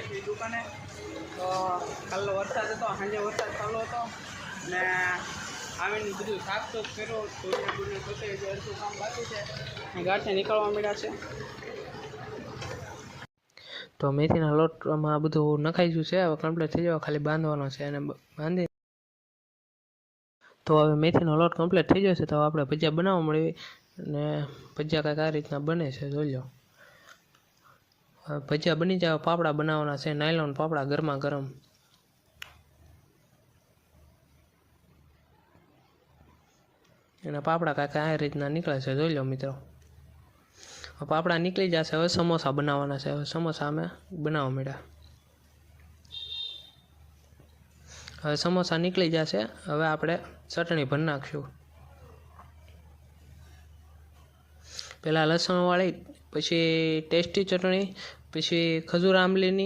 છીએ દુકાને. તો કાલનો વરસાદ હતો, સાંજે વરસાદ ચાલુ હતો ને આવીને બધું સાફ કર્યો. ધોઈને પોતે જે અડધું કામ બાકી છે ગાંઠે નીકળવા મળ્યા છે. તો મેથીના લોટમાં બધું નખાઈ ગયું છે. હવે કમ્પ્લીટ થઈ જવા, ખાલી બાંધવાનો છે અને બાંધી તો હવે મેથીનો લોટ કમ્પ્લીટ થઈ જશે. તો આપણે ભજીયા બનાવવા મળીએ અને ભજીયા કંઈક આ રીતના બને છે, જોઈ લો. ભજીયા બની જાય, પાપડા બનાવવાના છે, નાયલોન પાપડા ગરમા ગરમ. એના પાપડા કાંઈક આ રીતના નીકળે છે, જોઈ લો મિત્રો. પાપડા નીકળી જશે. હવે સમોસા બનાવવાના છે. હવે સમોસા અમે બનાવવા મળ્યા. હવે સમોસા નીકળી જશે. હવે આપણે ચટણી ભરી નાખશું. પહેલાં લસણવાળી, પછી ટેસ્ટી ચટણી, પછી ખજૂર આંબલીની